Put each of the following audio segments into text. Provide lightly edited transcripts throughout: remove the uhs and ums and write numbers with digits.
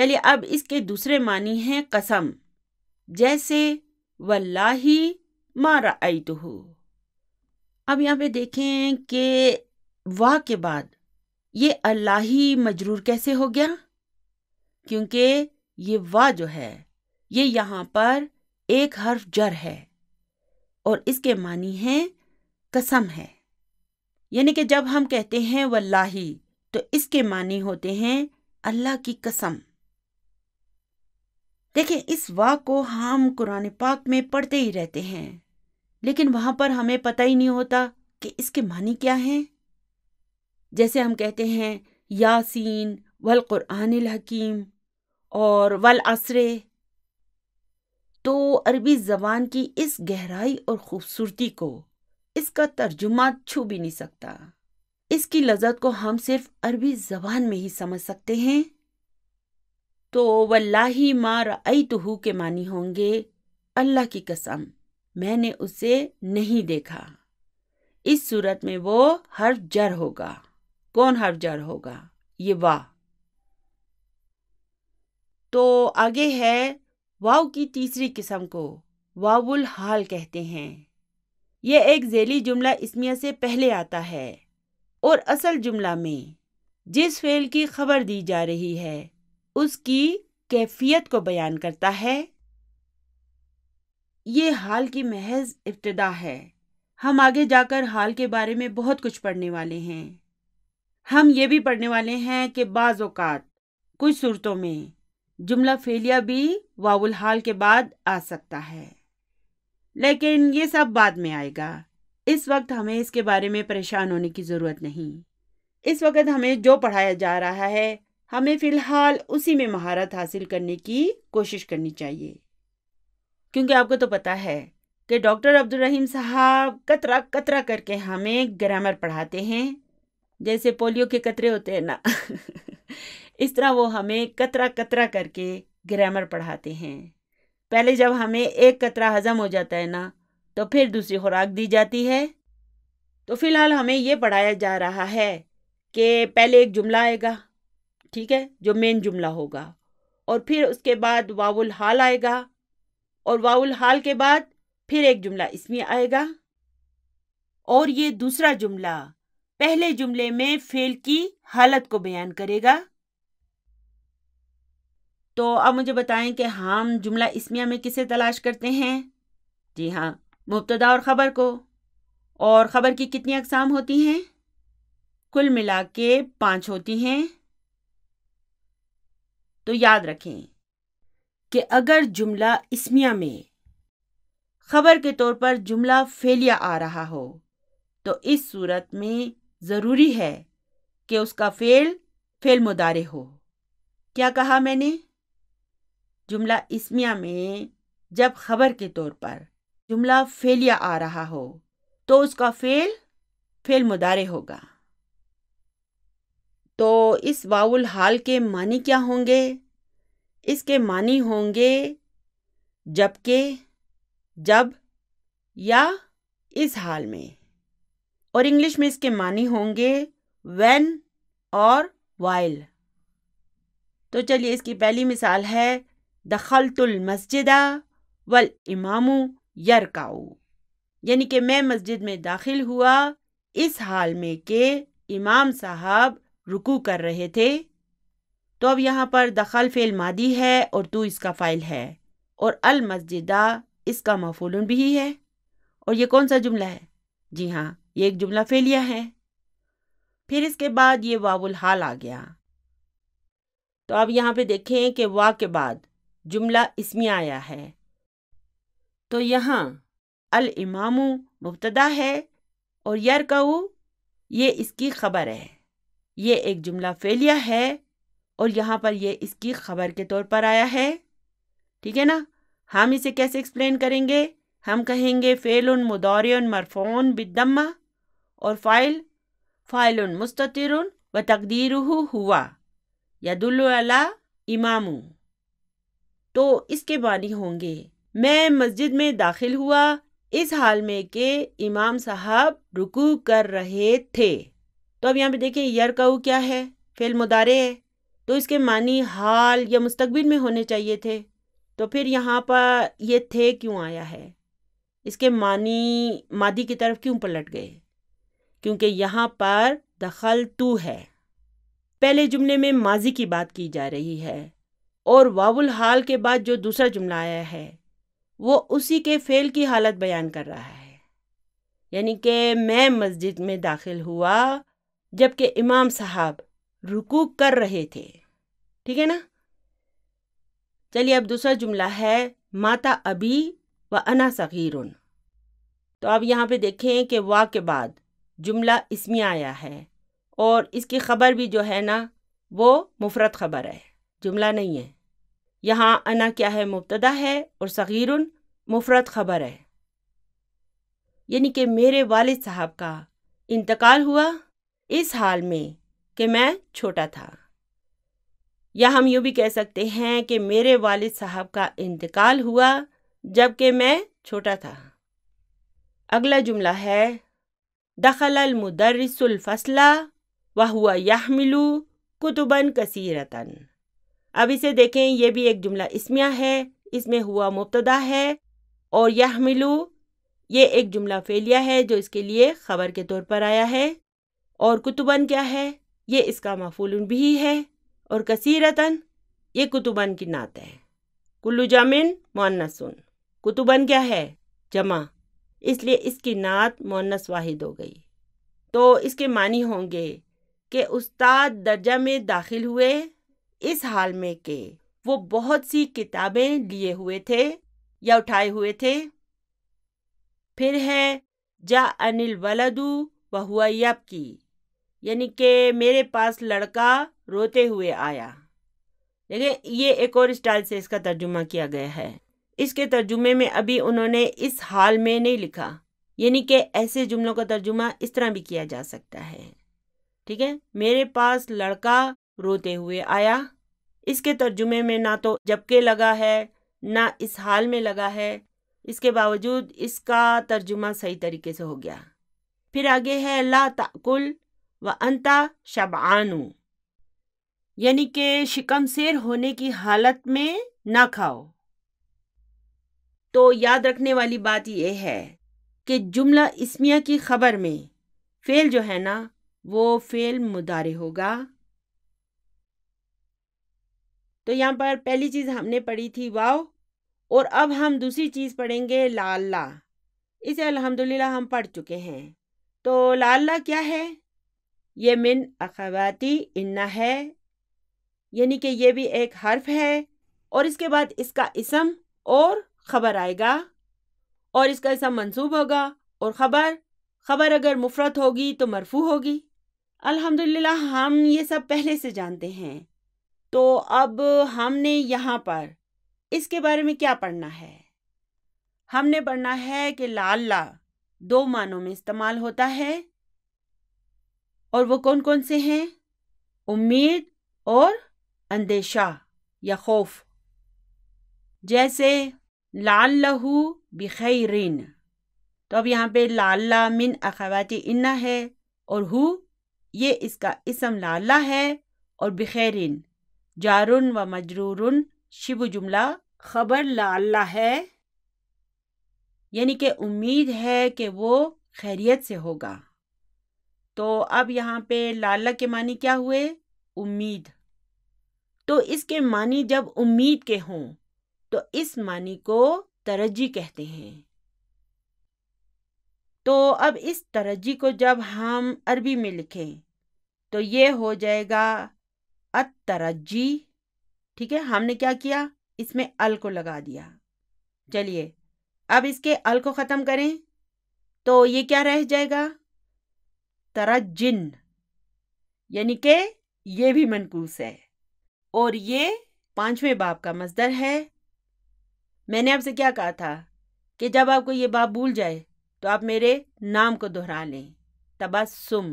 چلیے اب اس کے دوسرے معنی ہیں قسم، جیسے واللہ ما رأیتہ۔ اب یہاں پہ دیکھیں کہ وا کے بعد یہ اللہ ہی مجرور کیسے ہو گیا، کیونکہ یہ وا جو ہے یہ یہاں پر ایک حرف جر ہے اور اس کے معنی ہے قسم ہے، یعنی کہ جب ہم کہتے ہیں واللہ تو اس کے معنی ہوتے ہیں اللہ کی قسم۔ دیکھیں اس وا کو ہم قرآن پاک میں پڑھتے ہی رہتے ہیں، لیکن وہاں پر ہمیں پتہ ہی نہیں ہوتا کہ اس کے معنی کیا ہیں۔ جیسے ہم کہتے ہیں یاسین والقرآن الحکیم اور والعصر، تو عربی زبان کی اس گہرائی اور خوبصورتی کو اس کا ترجمہ چھو بھی نہیں سکتا۔ اس کی لذت کو ہم صرف عربی زبان میں ہی سمجھ سکتے ہیں۔ تو واللہ ما رأیتہ کے معنی ہوں گے اللہ کی قسم میں نے اسے نہیں دیکھا۔ اس صورت میں وہ حرف جر ہوگا۔ کون حرف جر ہوگا؟ یہ وا۔ تو آگے ہے واو کی تیسری قسم کو واو الحال کہتے ہیں۔ یہ ایک ذیلی جملہ اسمیہ سے پہلے آتا ہے اور اصل جملہ میں جس فعل کی خبر دی جا رہی ہے اس کی کیفیت کو بیان کرتا ہے۔ یہ حال کی محض ابتدا ہے۔ ہم آگے جا کر حال کے بارے میں بہت کچھ پڑھنے والے ہیں۔ ہم یہ بھی پڑھنے والے ہیں کہ بعض اوقات کچھ صورتوں میں جملہ فعلیہ بھی واو الحال کے بعد آ سکتا ہے، لیکن یہ سب بعد میں آئے گا۔ اس وقت ہمیں اس کے بارے میں پریشان ہونے کی ضرورت نہیں۔ اس وقت ہمیں جو پڑھایا جا رہا ہے ہمیں فی الحال اسی میں مہارت حاصل کرنے کی کوشش کرنی چاہیے، کیونکہ آپ کو تو پتہ ہے کہ ڈاکٹر عبدالرحیم صاحب قطرہ قطرہ کر کے ہمیں گرامر پڑھاتے ہیں، جیسے پولیو کے قطرے ہوتے ہیں نا اس طرح وہ ہمیں قطرہ قطرہ کر کے گرامر پڑھاتے ہیں۔ پہلے جب ہمیں ایک قطرہ ہضم ہو جاتا ہے نا تو پھر دوسری خوراک دی جاتی ہے۔ تو فی الحال ہمیں یہ پڑھایا جا رہا ہے کہ پہلے ایک جملہ آئے گا، ٹھیک ہے، جو مین جملہ ہوگا، اور پھر اس کے بعد واو الحال آئے گا، اور واو الحال کے بعد پھر ایک جملہ اسمی آئے گا، اور یہ دوسرا جملہ پہلے جملے میں فعل کی حالت کو بیان کرے گا۔ تو اب مجھے بتائیں کہ ہم جملہ اسمیہ میں کسے تلاش کرتے ہیں؟ جی ہاں، مبتدا اور خبر کو۔ اور خبر کی کتنی اقسام ہوتی ہیں؟ کل ملا کے 5 ہوتی ہیں۔ تو یاد رکھیں کہ اگر جملہ اسمیہ میں خبر کے طور پر جملہ فعلیہ آ رہا ہو تو اس صورت میں ضروری ہے کہ اس کا فعل مضارع ہو۔ کیا کہا میں نے؟ جملہ اسمیہ میں جب خبر کے طور پر جملہ فعلیہ آ رہا ہو تو اس کا فعل مضارع ہوگا۔ تو اس واو الحال کے معنی کیا ہوں گے؟ اس کے معنی ہوں گے جبکہ، جب، یا اس حال میں، اور انگلش میں اس کے معنی ہوں گے when اور while۔ تو چلیے اس کی پہلی مثال ہے دخلت المسجد والامام یرکع، یعنی کہ میں مسجد میں داخل ہوا اس حال میں کہ امام صاحب رکوع کر رہے تھے۔ تو اب یہاں پر دخل فعل ماضی ہے اور تو اس کا فاعل ہے، اور المسجدہ اس کا مفعول بھی ہے۔ اور یہ کون سا جملہ ہے؟ جی ہاں، یہ ایک جملہ فعلیہ ہے۔ پھر اس کے بعد یہ واو الحال آ گیا۔ تو اب یہاں پہ دیکھیں کہ وا کے بعد جملہ اسمیہ آیا ہے، تو یہاں الامام مبتدا ہے اور یرکع یہ اس کی خبر ہے۔ یہ ایک جملہ فعلیہ ہے اور یہاں پر یہ اس کی خبر کے طور پر آیا ہے، ٹھیک ہے نا؟ ہم اسے کیسے ایکسپلین کریں گے؟ ہم کہیں گے فعل مضارع مرفوع بالضمہ اور فاعل مستتر وتقدیرہ ہوا یدل علی امام۔ تو اس کے معنی ہوں گے میں مسجد میں داخل ہوا اس حال میں کہ امام صاحب رکوع کر رہے تھے۔ تو اب یہاں پہ دیکھیں یرکع کیا ہے؟ فعل مضارع ہے، تو اس کے معنی حال یا مستقبل میں ہونے چاہیے تھے، تو پھر یہاں پر یہ تھے کیوں آیا ہے؟ اس کے معنی ماضی کی طرف کیوں پلٹ گئے؟ کیونکہ یہاں پر دخل تو ہے، پہلے جملے میں ماضی کی بات کی جا رہی ہے، اور واو الحال کے بعد جو دوسرا جملہ آیا ہے وہ اسی کے فعل کی حالت بیان کر رہا ہے، یعنی کہ میں مسجد میں داخل ہوا جبکہ امام صاحب رکوع کر رہے تھے، ٹھیک ہے نا؟ چلیے اب دوسرا جملہ ہے ماتا ابی و انا صغیر۔ تو اب یہاں پہ دیکھیں کہ وا کے بعد جملہ اسمیہ آیا ہے، اور اس کی خبر بھی جو ہے نا وہ مفرد خبر ہے، جملہ نہیں ہے۔ یہاں انا کیا ہے؟ مبتدا ہے، اور صغیر مفرد خبر ہے، یعنی کہ میرے والد صاحب کا انتقال ہوا اس حال میں کہ میں چھوٹا تھا، یا ہم یوں بھی کہہ سکتے ہیں کہ میرے والد صاحب کا انتقال ہوا جبکہ میں چھوٹا تھا۔ اگلا جملہ ہے دخل المدرس الفصل وهو يحمل كتبا كثيرة۔ اب اسے دیکھیں، یہ بھی ایک جملہ اسمیہ ہے، اس میں ہوا مبتدا ہے، اور یحمل یہ ایک جملہ فعلیہ ہے جو اس کے لیے خبر کے طور پر آیا ہے، اور کتبن کیا ہے؟ یہ اس کا مفعول بھی ہے، اور کثیرتن یہ کتبن کی نعت ہے۔ کل جمع مؤنث، کتبن کیا ہے؟ جمع، اس لیے اس کی نعت مؤنث واحد ہو گئی۔ تو اس کے معنی ہوں گے کہ استاد درجہ میں داخل ہوئے اس حال میں کہ وہ بہت سی کتابیں لیے ہوئے تھے یا اٹھائے ہوئے تھے۔ پھر ہے جاءنی الولد وہو یبکی، یعنی کہ میرے پاس لڑکا روتے ہوئے آیا۔ دیکھیں یہ ایک اور اسٹائل سے اس کا ترجمہ کیا گیا ہے، اس کے ترجمے میں ابھی انہوں نے اس حال میں نہیں لکھا، یعنی کہ ایسے جملوں کا ترجمہ اس طرح بھی کیا جا سکتا ہے، ٹھیک ہے؟ میرے پاس لڑکا روتے ہوئے آیا، اس کے ترجمے میں نہ تو جبکہ لگا ہے نہ اس حال میں لگا ہے، اس کے باوجود اس کا ترجمہ صحیح طریقے سے ہو گیا۔ پھر آگے ہے لا تأکل وانت شبعان، یعنی کہ شکم سیر ہونے کی حالت میں نہ کھاؤ۔ تو یاد رکھنے والی بات یہ ہے کہ جملہ اسمیہ کی خبر میں فعل جو ہے نا وہ فعل مضارع ہوگا۔ تو یہاں پر پہلی چیز ہم نے پڑھی تھی واو، اور اب ہم دوسری چیز پڑھیں گے لعلہ۔ اسے الحمدللہ ہم پڑھ چکے ہیں۔ تو لعلہ کیا ہے؟ یہ من اخواتی ان ہے، یعنی کہ یہ بھی ایک حرف ہے، اور اس کے بعد اس کا اسم اور خبر آئے گا، اور اس کا اسم منصوب ہوگا، اور خبر اگر مفرد ہوگی تو مرفوع ہوگی۔ الحمدللہ ہم یہ سب پہلے سے جانتے ہیں۔ تو اب ہم نے یہاں پر اس کے بارے میں کیا پڑھنا ہے؟ ہم نے پڑھنا ہے کہ لعلہ دو معنوں میں استعمال ہوتا ہے، اور وہ کون کون سے ہیں؟ امید اور اندیشہ یا خوف۔ جیسے لعلہ بخیرین، تو اب یہاں پہ لعلہ من اخواتی ان ہے، اور ہو یہ اس کا اسم لعلہ ہے، اور بخیرین جارن و مجرورن شبہ جملہ خبر لعلہ ہے، یعنی کہ امید ہے کہ وہ خیریت سے ہوگا۔ تو اب یہاں پہ لعلہ کے معنی کیا ہوئے؟ امید۔ تو اس کے معنی جب امید کے ہوں تو اس معنی کو ترجی کہتے ہیں۔ تو اب اس ترجی کو جب ہم عربی میں لکھیں تو یہ ہو جائے گا الترجی، ٹھیک ہے؟ ہم نے کیا کیا؟ اس میں ال کو لگا دیا۔ چلیے اب اس کے ال کو ختم کریں تو یہ کیا رہ جائے گا؟ ترجن، یعنی کہ یہ بھی منقوص ہے، اور یہ 5ویں باب کا مصدر ہے۔ میں نے آپ سے کیا کہا تھا کہ جب آپ کو یہ باب بھول جائے تو آپ میرے نام کو دہرا لیں، تبسم۔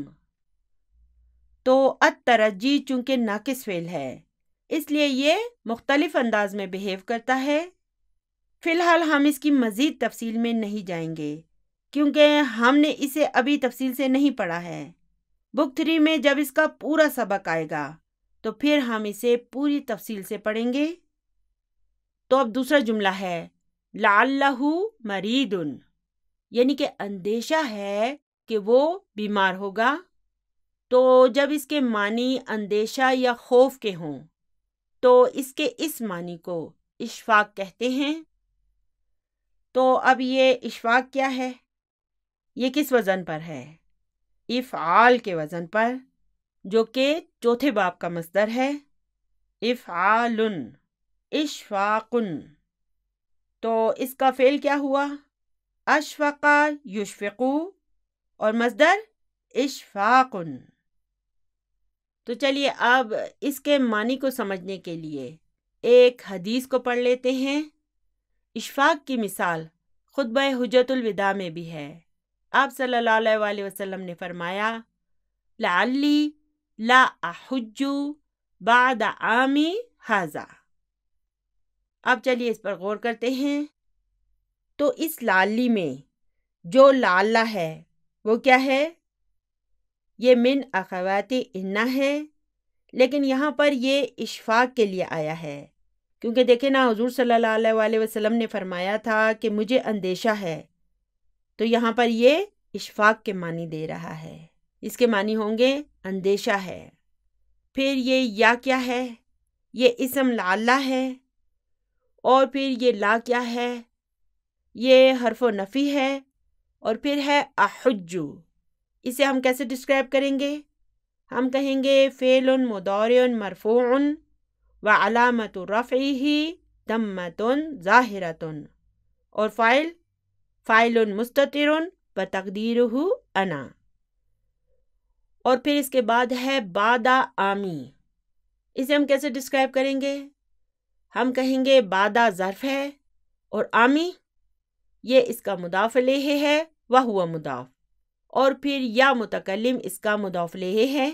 تو الترجی چونکہ ناقص فعل ہے اس لیے یہ مختلف انداز میں بیہیو کرتا ہے۔ فی الحال ہم اس کی مزید تفصیل میں نہیں جائیں گے کیونکہ ہم نے اسے ابھی تفصیل سے نہیں پڑھا ہے۔ بک 3 میں جب اس کا پورا سبق آئے گا تو پھر ہم اسے پوری تفصیل سے پڑھیں گے۔ تو اب دوسرا جملہ ہے لعلہ مریض، یعنی کہ اندیشہ ہے کہ وہ بیمار ہوگا۔ تو جب اس کے معنی اندیشہ یا خوف کے ہوں تو اس کے اس معنی کو اشفاق کہتے ہیں۔ تو اب یہ اشفاق کیا ہے؟ یہ کس وزن پر ہے؟ افعال کے وزن پر، جو کہ چوتھے باب کا مصدر ہے، افعال، اشفاق۔ تو اس کا فعل کیا ہوا؟ اشفق یشفق، اور مصدر اشفاق۔ تو چلیے اب اس کے معنی کو سمجھنے کے لیے ایک حدیث کو پڑھ لیتے ہیں۔ اشفاق کی مثال خطبہ حجۃ الوداع میں بھی ہے۔ آپ صلی اللہ علیہ وآلہ وسلم نے فرمایا لعلی لا احج بعد عامی ھذا۔ اب چلیے اس پر غور کرتے ہیں۔ تو اس لعلی میں جو لعلہ ہے وہ کیا ہے؟ یہ من اخوات ان ہے، لیکن یہاں پر یہ اشفاق کے لیے آیا ہے، کیونکہ دیکھیں نا، حضور صلی اللہ علیہ وآلہ وسلم نے فرمایا تھا کہ مجھے اندیشہ ہے، تو یہاں پر یہ اشفاق کے معنی دے رہا ہے۔ اس کے معنی ہوں گے اندیشہ ہے۔ پھر یہ یا کیا ہے؟ یہ اسم لعلہ ہے، اور پھر یہ لا کیا ہے؟ یہ حرف و نفی ہے، اور پھر ہے احج۔ اسے ہم کیسے ڈسکرائب کریں گے؟ ہم کہیں گے فعل مضارع مرفوع وعلامت رفعہ ضمۃ ظاہرۃ، اور فاعل مستتر بتقدیرہ انا، اور پھر اس کے بعد ہے بعد عامی۔ اسے ہم کیسے ڈسکرائب کریں گے؟ ہم کہیں گے بعد ظرف ہے، اور عامی یہ اس کا مضاف الیہ ہے وہو مضاف، اور پھر یا متکلم اس کا مضاف الیہ ہے،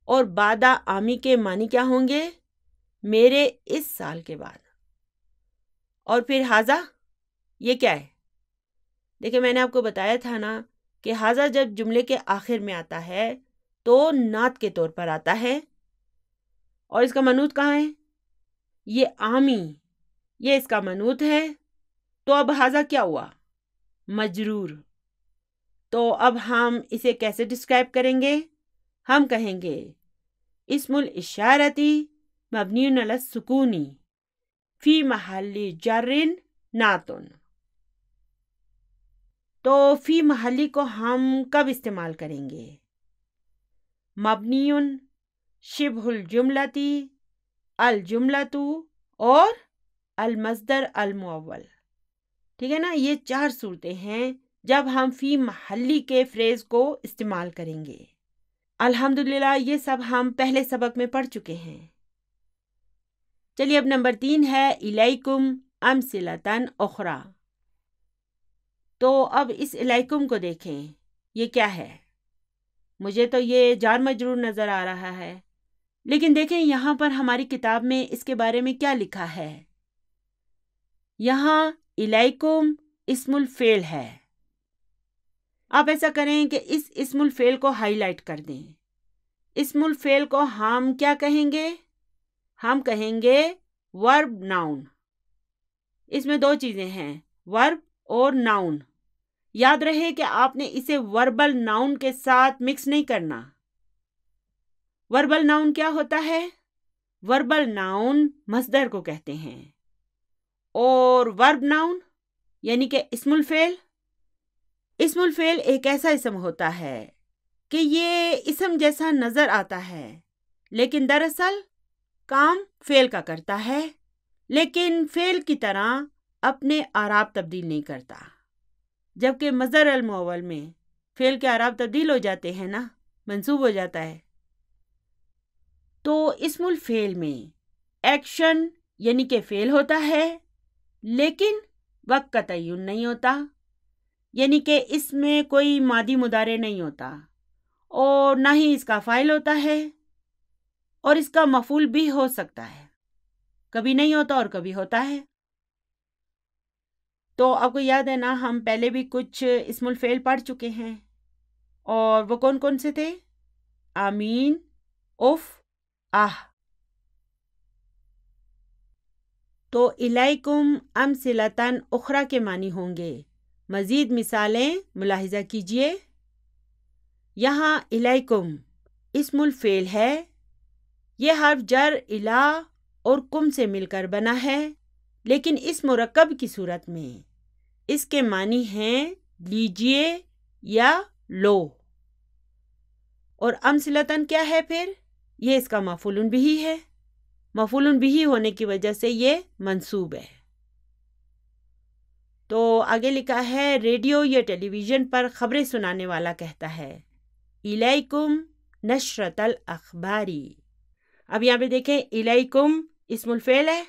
اور بعد عامی کے معنی کیا ہوں گے؟ میرے اس سال کے بعد۔ اور پھر ھذا، یہ کیا ہے؟ دیکھیں میں نے آپ کو بتایا تھا نا کہ ھذا جب جملے کے آخر میں آتا ہے تو نعت کے طور پر آتا ہے، اور اس کا منوط کہاں ہے؟ یہ عامی، یہ اس کا منوط ہے۔ تو اب ھذا کیا ہوا؟ مجرور۔ تو اب ہم اسے کیسے ڈسکرائب کریں گے؟ ہم کہیں گے اسم الاشارتی مبنی علی السکون فی محل جر نعت۔ تو فی محلی کو ہم کب استعمال کریں گے؟ مبنی، شبہ الجملتی، الجملۃ، اور المصدر المؤول۔ ٹھیک ہے نا، یہ 4 صورتیں ہیں جب ہم فی محلی کے فریز کو استعمال کریں گے۔ الحمدللہ یہ سب ہم پہلے سبق میں پڑھ چکے ہیں۔ چلیے اب نمبر 3 ہے الیکم امثلۃ اخری۔ تو اب اس الیکم کو دیکھیں، یہ کیا ہے؟ مجھے تو یہ جار مجرور نظر آ رہا ہے، لیکن دیکھیں یہاں پر ہماری کتاب میں اس کے بارے میں کیا لکھا ہے۔ یہاں الیکم اسم الفعل ہے۔ آپ ایسا کریں کہ اس اسم الفعل کو ہائی لائٹ کر دیں۔ اسم الفعل کو ہم کیا کہیں گے؟ ہم کہیں گے ورب ناؤن۔ اس میں 2 چیزیں ہیں، ورب اور ناؤن۔ یاد رہے کہ آپ نے اسے وربل ناؤن کے ساتھ مکس نہیں کرنا۔ وربل ناؤن کیا ہوتا ہے؟ وربل ناؤن مصدر کو کہتے ہیں، اور ورب ناؤن یعنی کہ اسم الفعل، اسم الفعل ایک ایسا اسم ہوتا ہے کہ یہ اسم جیسا نظر آتا ہے، لیکن دراصل کام فعل کا کرتا ہے، لیکن فعل کی طرح اپنے اعراب تبدیل نہیں کرتا۔ جبکہ مصدر المؤول میں فعل کے اعراب تبدیل ہو جاتے ہیں نا، منصوب ہو جاتا ہے۔ تو اسم الفعل میں ایکشن یعنی کہ فعل ہوتا ہے، لیکن وقت کا تعین نہیں ہوتا، یعنی کہ اس میں کوئی ماضی مضارع نہیں ہوتا، اور نہ ہی اس کا فاعل ہوتا ہے، اور اس کا مفعول بھی ہو سکتا ہے، کبھی نہیں ہوتا اور کبھی ہوتا ہے۔ تو آپ کو یاد ہے نا، ہم پہلے بھی کچھ اسم الفعل پڑھ چکے ہیں، اور وہ کون کون سے تھے؟ آمین، اف، تو الیکم امثلتاً اخرى کے معنی ہوں گے۔ مزید مثالیں ملاحظہ کیجئے۔ یہاں الیکم اسم الفعل ہے، یہ حرف جر الا اور کم سے مل کر بنا ہے، لیکن اس مرکب کی صورت میں اس کے معنی ہیں لیجئے یا لو۔ اور امثلتاً کیا ہے پھر؟ یہ اس کا مفعول بہ ہے، مفعول بہ ہونے کی وجہ سے یہ منصوب ہے۔ تو آگے لکھا ہے ریڈیو یا ٹیلی ویژن پر خبریں سنانے والا کہتا ہے الیکم نشرۃ الاخباری۔ اب یہاں پہ دیکھیں الیکم اسم الفعل ہے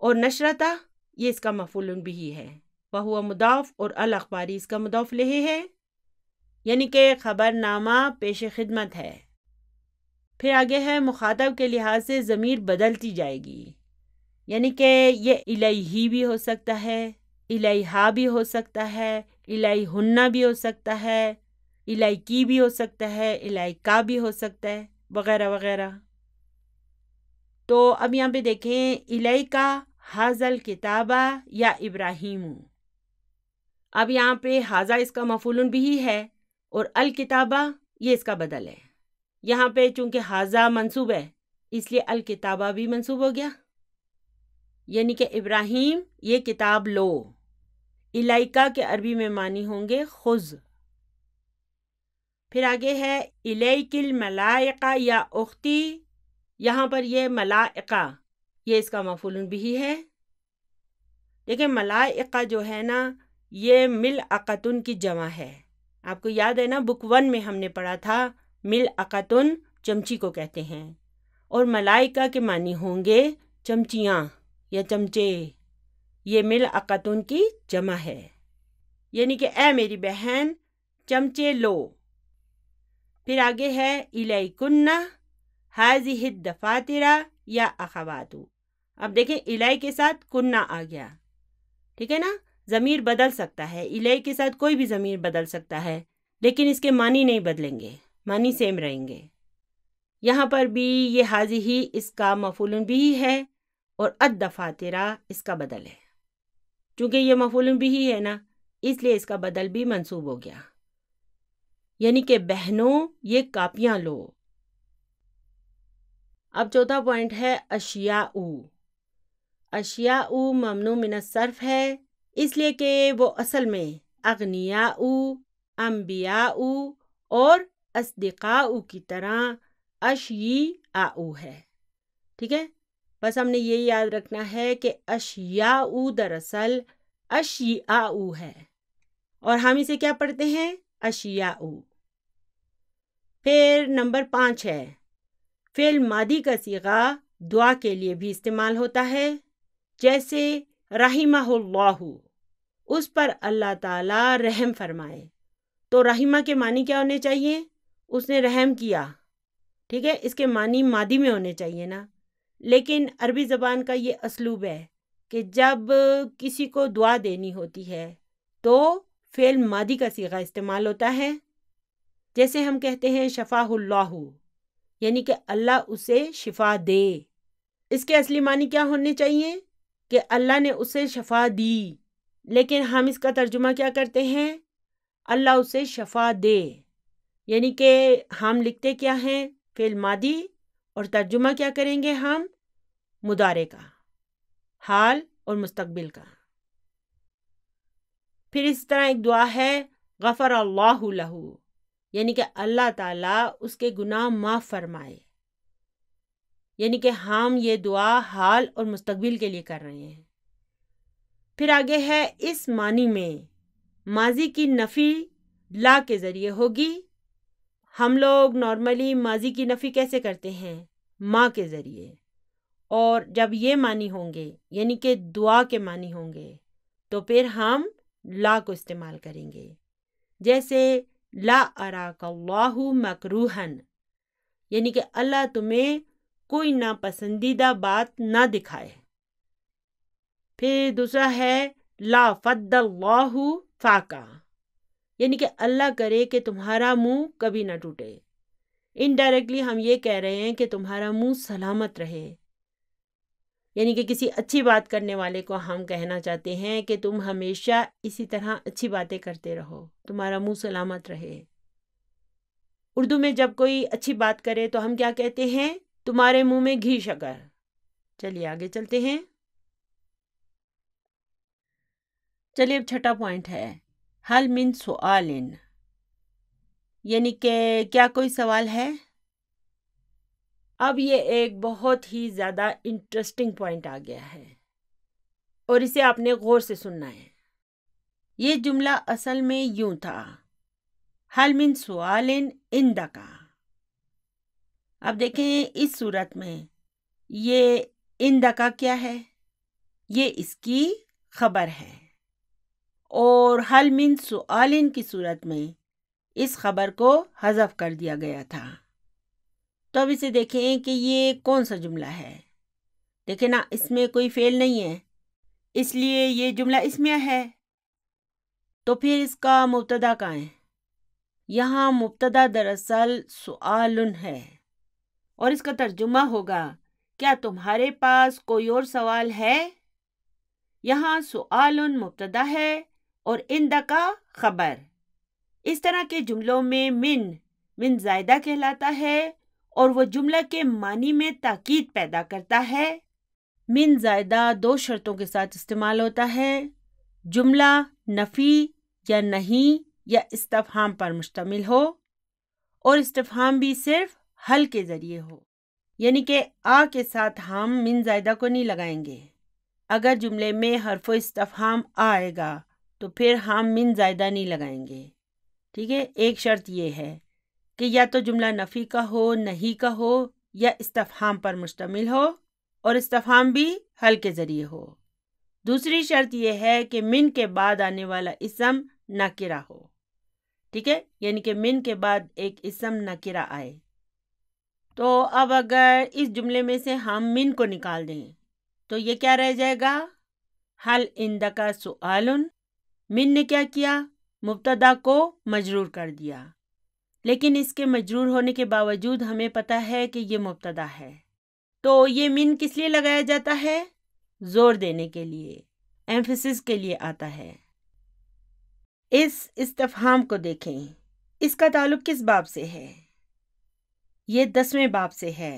اور نشرتہ یہ اس کا مفعول بہ ہے، وہو مضاف اور الاخباری اس کا مضاف الیہ ہے، یعنی کہ خبر نامہ پیش خدمت ہے۔ پھر آگے ہے مخاطب کے لحاظ سے ضمیر بدلتی جائے گی، یعنی کہ یہ الیہ بھی ہو سکتا ہے، الیہا بھی ہو سکتا ہے، الیہن بھی ہو سکتا ہے، الیکی بھی ہو سکتا ہے، الیکا بھی ہو سکتا ہے، وغیرہ وغیرہ۔ تو اب یہاں پہ دیکھیں الیکا ھذا الکتاب یا ابراہیم۔ اب یہاں پہ ھذا اس کا مفعول بہ ہے اور الکتابہ یہ اس کا بدل ہے۔ یہاں پہ چونکہ ھذا منصوب ہے اس لیے الکتابہ بھی منصوب ہو گیا، یعنی کہ ابراہیم یہ کتاب لو۔ الیکا کے عربی میں معنی ہوں گے خذ۔ پھر آگے ہے الیک الملائکہ یا اختی، یہاں پر یہ ملائکہ یہ اس کا مفعول بہ ہے۔ دیکھیں ملائکہ جو ہے نا یہ ملعقۃ کی جمع ہے، آپ کو یاد ہے نا بک 1 میں ہم نے پڑھا تھا ملعقۃ چمچی کو کہتے ہیں، اور ملائکہ کے معنی ہوں گے چمچیاں یا چمچے، یہ ملعقۃ کی جمع ہے، یعنی کہ اے میری بہن چمچے لو۔ پھر آگے ہے الیکن ھذہ الدفاتر یا اخوات۔ اب دیکھیں الی کے ساتھ کنہ آ گیا، ٹھیک ہے نا، ضمیر بدل سکتا ہے، الی کے ساتھ کوئی بھی ضمیر بدل سکتا ہے، لیکن اس کے معنی نہیں بدلیں گے، معنی سیم رہیں گے۔ یہاں پر بھی یہ ھذہ اس کا مفعول بہ ہے اور الدفاتر اس کا بدل ہے، چونکہ یہ مفعول بہ ہے نا اس لیے اس کا بدل بھی منصوب ہو گیا، یعنی کہ بہنوں یہ کاپیاں لو۔ اب چوتھا پوائنٹ ہے اشیاء۔ اشیاء ممنوع من الصرف ہے، اس لیے کہ وہ اصل میں اغنیاء، انبیاء اور اصدقاء کی طرح اشیاء ہے، ٹھیک ہے۔ بس ہم نے یہ یاد رکھنا ہے کہ اشیاء دراصل اشیاء ہے، اور ہم اسے کیا پڑھتے ہیں؟ اشیاء۔ پھر نمبر 5 ہے فعل ماضی کا صیغہ دعا کے لیے بھی استعمال ہوتا ہے، جیسے رحمہ اللہ، اس پر اللہ تعالی رحم فرمائے۔ تو رحمہ کے معنی کیا ہونے چاہیے؟ اس نے رحم کیا، ٹھیک ہے، اس کے معنی ماضی میں ہونے چاہیے نا۔ لیکن عربی زبان کا یہ اسلوب ہے کہ جب کسی کو دعا دینی ہوتی ہے تو فعل ماضی کا صیغہ استعمال ہوتا ہے، جیسے ہم کہتے ہیں شفاہ اللہ، یعنی کہ اللہ اسے شفا دے۔ اس کے اصلی معنی کیا ہونے چاہیے؟ کہ اللہ نے اسے شفا دی، لیکن ہم اس کا ترجمہ کیا کرتے ہیں؟ اللہ اسے شفا دے، یعنی کہ ہم لکھتے کیا ہیں؟ فعل ماضی، اور ترجمہ کیا کریں گے ہم؟ مضارع کا، حال اور مستقبل کا۔ پھر اس طرح ایک دعا ہے غفر اللہ لہ، یعنی کہ اللہ تعالیٰ اس کے گناہ معاف فرمائے، یعنی کہ ہم یہ دعا حال اور مستقبل کے لیے کر رہے ہیں۔ پھر آگے ہے اس معنی میں ماضی کی نفی لا کے ذریعے ہوگی۔ ہم لوگ نارملی ماضی کی نفی کیسے کرتے ہیں؟ ما کے ذریعے، اور جب یہ معنی ہوں گے یعنی کہ دعا کے معنی ہوں گے تو پھر ہم لا کو استعمال کریں گے، جیسے لا اراک اللہ مکروہا، یعنی کہ اللہ تمہیں کوئی ناپسندیدہ بات نہ دکھائے۔ پھر دوسرا ہے لا فد اللہ فاکا، یعنی کہ اللہ کرے کہ تمہارا منہ کبھی نہ ٹوٹے۔ انڈائریکٹلی ہم یہ کہہ رہے ہیں کہ تمہارا منہ سلامت رہے، یعنی کہ کسی اچھی بات کرنے والے کو ہم کہنا چاہتے ہیں کہ تم ہمیشہ اسی طرح اچھی باتیں کرتے رہو، تمہارا منہ سلامت رہے۔ اردو میں جب کوئی اچھی بات کرے تو ہم کیا کہتے ہیں؟ تمہارے منہ میں گھی شکر۔ چلیے آگے چلتے ہیں۔ چلیے اب چھٹا پوائنٹ ہے، حل من سؤال، یعنی کہ کیا کوئی سوال ہے؟ اب یہ ایک بہت ہی زیادہ انٹرسٹنگ پوائنٹ آ گیا ہے اور اسے آپ نے غور سے سننا ہے۔ یہ جملہ اصل میں یوں تھا، حل من سؤال عندک۔ اب دیکھیں اس صورت میں یہ عندک کیا ہے؟ یہ اس کی خبر ہے، اور حل من سؤال کی صورت میں اس خبر کو حذف کر دیا گیا تھا۔ تو اب اسے دیکھیں کہ یہ کون سا جملہ ہے۔ دیکھیں نا، اس میں کوئی فعل نہیں ہے، اس لیے یہ جملہ اسمیہ ہے۔ تو پھر اس کا مبتدا کہاں ہے؟ یہاں مبتدا دراصل سؤال ہے، اور اس کا ترجمہ ہوگا کیا تمہارے پاس کوئی اور سوال ہے؟ یہاں سؤال مبتدا ہے اور عندک خبر۔ اس طرح کے جملوں میں من زائدہ کہلاتا ہے، اور وہ جملہ کے معنی میں تاکید پیدا کرتا ہے۔ من زائدہ دو شرطوں کے ساتھ استعمال ہوتا ہے، جملہ نفی یا نہیں یا استفہام پر مشتمل ہو، اور استفہام بھی صرف حل کے ذریعے ہو، یعنی کہ آ کے ساتھ ہم من زائدہ کو نہیں لگائیں گے۔ اگر جملے میں حرف استفہام آئے گا تو پھر ہم من زائدہ نہیں لگائیں گے، ٹھیک ہے؟ ایک شرط یہ ہے کہ یا تو جملہ نفی کا ہو، نہیں کا ہو، یا استفہام پر مشتمل ہو، اور استفہام بھی حل کے ذریعے ہو۔ دوسری شرط یہ ہے کہ من کے بعد آنے والا اسم نکرہ ہو، ٹھیک ہے؟ یعنی کہ من کے بعد ایک اسم نکرہ آئے۔ تو اب اگر اس جملے میں سے ہم من کو نکال دیں تو یہ کیا رہ جائے گا؟ حل عندک سؤال۔ من نے کیا کیا؟ مبتدا کو مجرور کر دیا، لیکن اس کے مجرور ہونے کے باوجود ہمیں پتہ ہے کہ یہ مبتدا ہے، تو یہ من کس لیے لگایا جاتا ہے؟ زور دینے کے لیے، ایمفیسس کے لیے آتا ہے۔ اس استفہام کو دیکھیں، اس کا تعلق کس باب سے ہے؟ یہ 10ویں باب سے ہے۔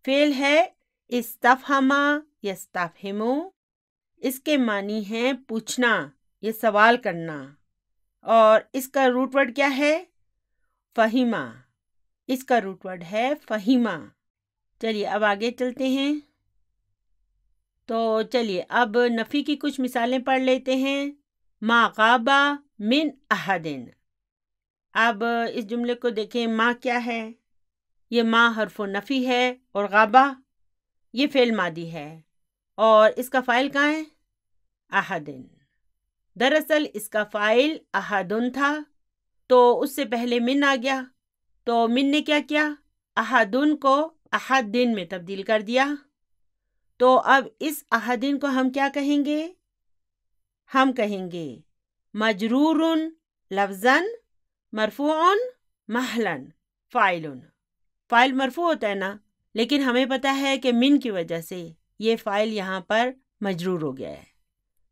فعل ہے استفہما یستفہمو، اس کے معنی ہیں پوچھنا یا سوال کرنا، اور اس کا روٹ ورڈ کیا ہے؟ فہیمہ۔ اس کا روٹ ورڈ ہے فہیمہ۔ چلیے اب آگے چلتے ہیں۔ تو چلیے اب نفی کی کچھ مثالیں پڑھ لیتے ہیں۔ ما غاب من احد۔ اب اس جملے کو دیکھیں، ما کیا ہے؟ یہ ما حرف نفی ہے، اور غابہ یہ فعل ماضی ہے، اور اس کا فاعل کہاں ہے؟ احد۔ دراصل اس کا فاعل احدن تھا، تو اس سے پہلے من آ گیا، تو من نے کیا کیا؟ احدن کو احدن میں تبدیل کر دیا۔ تو اب اس احدن کو ہم کیا کہیں گے؟ ہم کہیں گے مجرور لفظاً مرفوع محلاً فاعل۔ فاعل مرفوع ہوتا ہے نا، لیکن ہمیں پتہ ہے کہ من کی وجہ سے یہ فاعل یہاں پر مجرور ہو گیا ہے،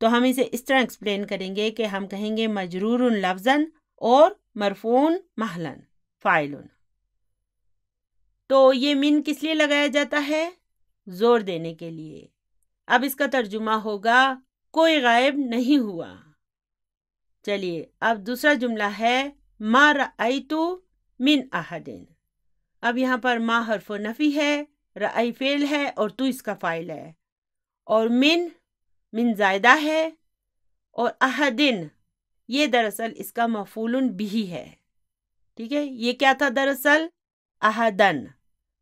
تو ہم اسے اس طرح ایکسپلین کریں گے کہ ہم کہیں گے مجرور لفظاً اور مرفوع محلاً فاعل۔ تو یہ من کس لیے لگایا جاتا ہے؟ زور دینے کے لیے۔ اب اس کا ترجمہ ہوگا کوئی غائب نہیں ہوا۔ چلیے اب دوسرا جملہ ہے ما رأیت من احد۔ اب یہاں پر ما حرف نفی ہے، رأی فعل ہے، اور تو اس کا فاعل ہے، اور من زائدہ ہے، اور احدن یہ دراصل اس کا مفعول بہ ہے، ٹھیک ہے؟ یہ کیا تھا دراصل؟ احدن۔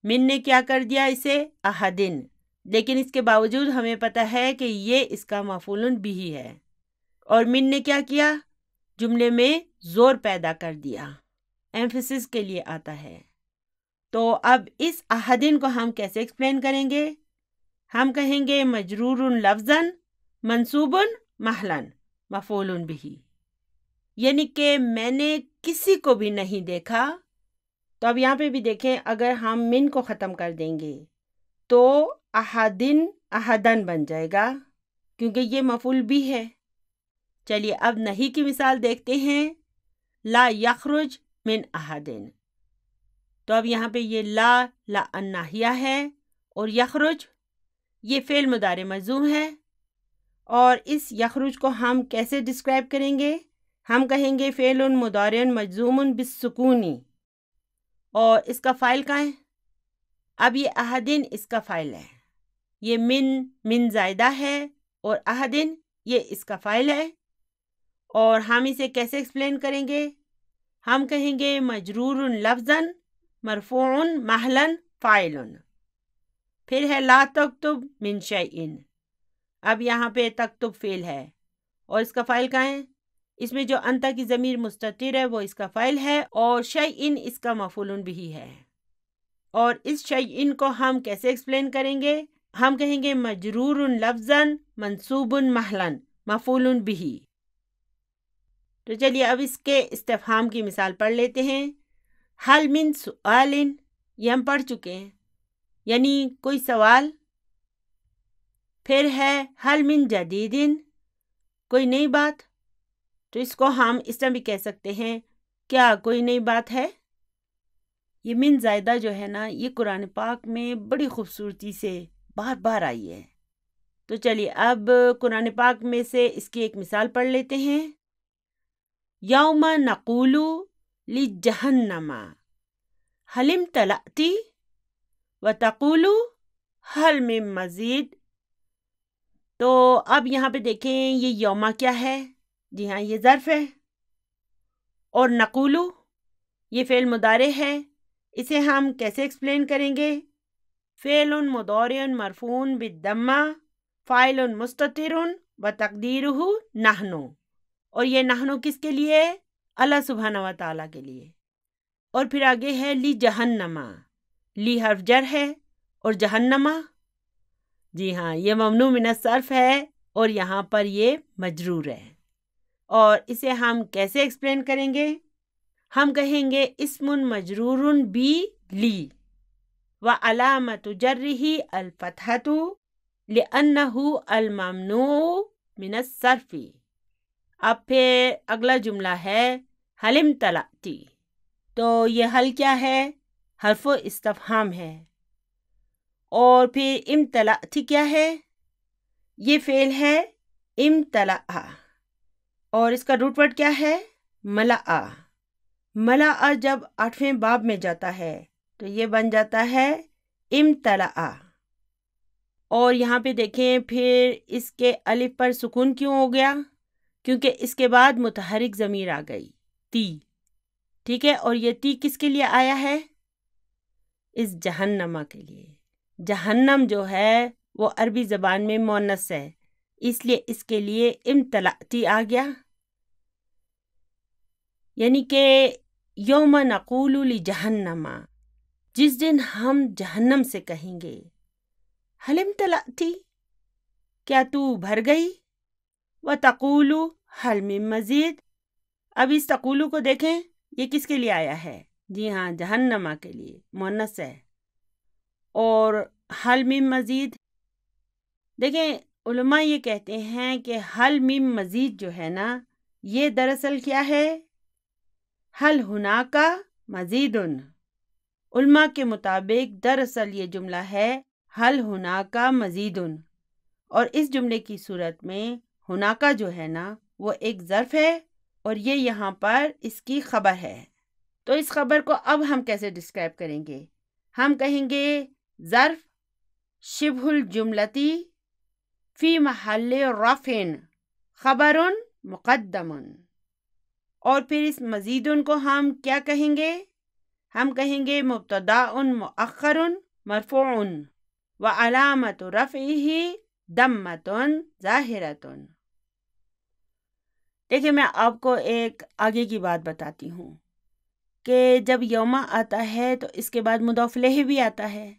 من نے کیا کر دیا اسے؟ احدن، لیکن اس کے باوجود ہمیں پتہ ہے کہ یہ اس کا مفعول بہ ہے، اور من نے کیا کیا؟ جملے میں زور پیدا کر دیا، ایمفیسس کے لیے آتا ہے۔ تو اب اس احدن کو ہم کیسے ایکسپلین کریں گے؟ ہم کہیں گے مجرور لفظاً منصوب محلاً مفعول بہ، یعنی کہ میں نے کسی کو بھی نہیں دیکھا تو اب یہاں پہ بھی دیکھیں، اگر ہم من کو ختم کر دیں گے تو احدن احدن بن جائے گا، کیونکہ یہ مفعول بھی ہے۔ چلیے اب نہیں کی مثال دیکھتے ہیں، لا یخرج من احدن۔ تو اب یہاں پہ یہ لا الناہیہ ہے، اور یخرج یہ فعل مضارع مجزوم ہے، اور اس یخرج کو ہم کیسے ڈسکرائب کریں گے؟ ہم کہیں گے فعل مضارع مجزوم بالسکون، اور اس کا فاعل کہاں ہے؟ اب یہ احدن اس کا فاعل ہے، یہ من زائدہ ہے، اور احدن یہ اس کا فاعل ہے، اور ہم اسے کیسے ایکسپلین کریں گے؟ ہم کہیں گے مجرور لفظاً مرفوع محلاً فاعل۔ پھر ہے لا تکتب من شیء، اب یہاں پہ تکتب فعل ہے، اور اس کا فاعل کہاں ہے؟ اس میں جو انت کی ضمیر مستتر ہے وہ اس کا فاعل ہے، اور شیء اس کا مفعول بھی ہے۔ اور اس شیء کو ہم کیسے ایکسپلین کریں گے؟ ہم کہیں گے مجرور لفظاً منصوب محلاً مفعول بھی۔ تو چلیے اب اس کے استفہام کی مثال پڑھ لیتے ہیں۔ حل من سؤال، یہ ہم پڑھ چکے ہیں، یعنی کوئی سوال۔ پھر ہے حل من جدید، کوئی نئی بات۔ تو اس کو ہم اس طرح بھی کہہ سکتے ہیں، کیا کوئی نئی بات ہے؟ یہ من زائدہ جو ہے نا، یہ قرآن پاک میں بڑی خوبصورتی سے بار بار آئی ہے۔ تو چلیے اب قرآن پاک میں سے اس کی ایک مثال پڑھ لیتے ہیں۔ یوم نقول لجہنم حل امتلأت وتقول حل من مزید۔ تو اب یہاں پہ دیکھیں یہ یوما کیا ہے؟ جی ہاں یہ ظرف ہے، اور نقولو یہ فعل مضارع ہے۔ اسے ہم کیسے ایکسپلین کریں گے؟ فعل مضارع مرفوع بالضمہ فاعل مستتر وتقدیرہ نحن، اور یہ نحن کس کے لیے؟ اللہ سبحانہ و تعالیٰ کے لیے۔ اور پھر آگے ہے لی جہنم، لی حرف جر ہے، اور جہنمہ جی ہاں یہ ممنوع من الصرف ہے، اور یہاں پر یہ مجرور ہے۔ اور اسے ہم کیسے ایکسپلین کریں گے؟ ہم کہیں گے اسم مجرور بی لی وعلامت جرہ الفتحۃ لأنہ الممنوع من الصرف۔ اب پھر اگلا جملہ ہے حل امتلأت، تو یہ حل کیا ہے؟ حرف استفہام ہے، اور پھر امتلأت کیا ہے؟ یہ فعل ہے امتلأ، اور اس کا روٹ ورڈ کیا ہے؟ ملأ۔ ملأ جب 8ویں باب میں جاتا ہے تو یہ بن جاتا ہے امتلأ۔ اور یہاں پہ دیکھیں پھر اس کے الف پر سکون کیوں ہو گیا؟ کیونکہ اس کے بعد متحرک ضمیر آ گئی تی، ٹھیک ہے؟ اور یہ تی کس کے لیے آیا ہے؟ اس جہنمہ کے لیے۔ جہنم جو ہے وہ عربی زبان میں مؤنث ہے، اس لیے اس کے لیے امتلأتی آ گیا، یعنی کہ یوم نقول لجہنم، جس دن ہم جہنم سے کہیں گے حل امتلأتی، کیا تو بھر گئی؟ وتقول حل من مزید، اب اس تقولو کو دیکھیں یہ کس کے لیے آیا ہے؟ جی ہاں جہنمہ کے لیے، مؤنث ہے۔ اور حل من مزید دیکھیں علماء یہ کہتے ہیں کہ حل من مزید جو ہے نا، یہ دراصل کیا ہے؟ حل ہناکا مزید۔ علماء کے مطابق دراصل یہ جملہ ہے حل ہناکا مزید، اور اس جملے کی صورت میں ہناکا جو ہے نا وہ ایک ظرف ہے، اور یہ یہاں پر اس کی خبر ہے۔ تو اس خبر کو اب ہم کیسے ڈسکرائب کریں گے؟ ہم کہیں گے ظرف شبہ الجملتی فی محل رفع خبر مقدم، اور پھر اس مزید کو ہم کیا کہیں گے؟ ہم کہیں گے مبتدا مؤخر مرفوع وعلامت رفعہ ضمۃ ظاہرۃ۔ دیکھیں میں آپ کو ایک آگے کی بات بتاتی ہوں کہ جب یوما آتا ہے تو اس کے بعد مضاف الیہ بھی آتا ہے۔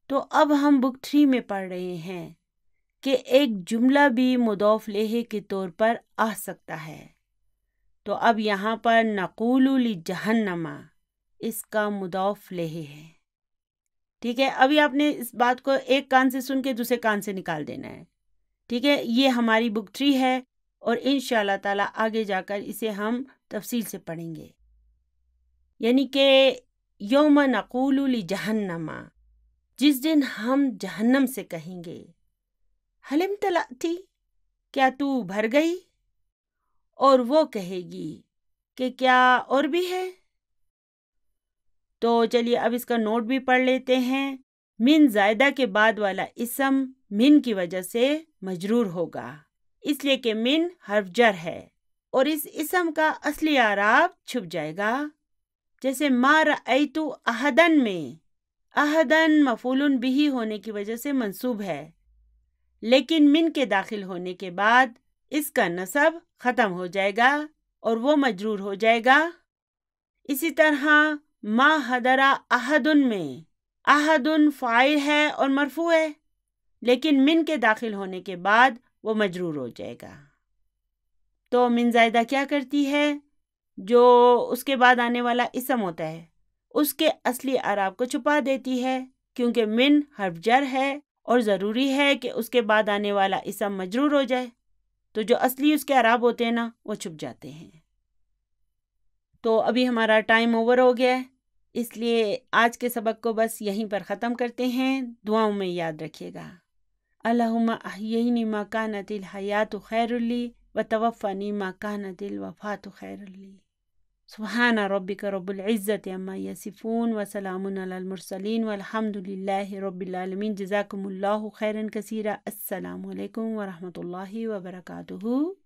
تو اب ہم بک 3 میں پڑھ رہے ہیں کہ ایک جملہ بھی مضاف الیہ کے طور پر آ سکتا ہے۔ تو اب یہاں پر نقول لجہنم، اس کا مضاف لیہ ہے. ٹھیک ہے، ابھی آپ نے اس بات کو ایک کان سے سن کے دوسرے کان سے نکال دینا ہے. ٹھیک ہے، یہ ہماری بک 3 ہے اور انشاءاللہ تعالی آگے جا کر اسے ہم تفصیل سے پڑھیں گے. یعنی کہ یوم نقول لجہنم، جس دن ہم جہنم سے کہیں گے حل امتلأتی، کیا تو بھر گئی؟ اور وہ کہے گی کہ کیا اور بھی ہے؟ تو چلیے اب اس کا نوٹ بھی پڑھ لیتے ہیں. من زائدہ کے بعد والا اسم من کی وجہ سے مجرور ہوگا، اس لیے کہ من حرف جر ہے اور اس اسم کا اصلی اعراب چھپ جائے گا. جیسے ما رأیت احدن میں احدن مفعول بہ ہونے کی وجہ سے منصوب ہے، لیکن من کے داخل ہونے کے بعد اس کا نصب ختم ہو جائے گا اور وہ مجرور ہو جائے گا. اسی طرح ما حضر احدن میں احدن فاعل ہے اور مرفوع ہے، لیکن من کے داخل ہونے کے بعد وہ مجرور ہو جائے گا. تو من زائدہ کیا کرتی ہے؟ جو اس کے بعد آنے والا اسم ہوتا ہے اس کے اصلی اعراب کو چھپا دیتی ہے، کیونکہ من حرف جر ہے اور ضروری ہے کہ اس کے بعد آنے والا اسم مجرور ہو جائے، تو جو اصلی اس کے اعراب ہوتے ہیں نا وہ چھپ جاتے ہیں. تو ابھی ہمارا ٹائم اوور ہو گیا ہے، اس لیے آج کے سبق کو بس یہیں پر ختم کرتے ہیں. دعاؤں میں یاد رکھیے گا. اللہم احیینی ما کانت الحیات خیر لی وتوفنی ما کانت الوفات خیر لی. سبحان ربک رب العزت عما یصفون وسلام علی المرسلین والحمد للہ رب العالمین. جزاکم اللہ خیرا کثیرا. السلام علیکم ورحمۃ اللہ وبرکاتہ.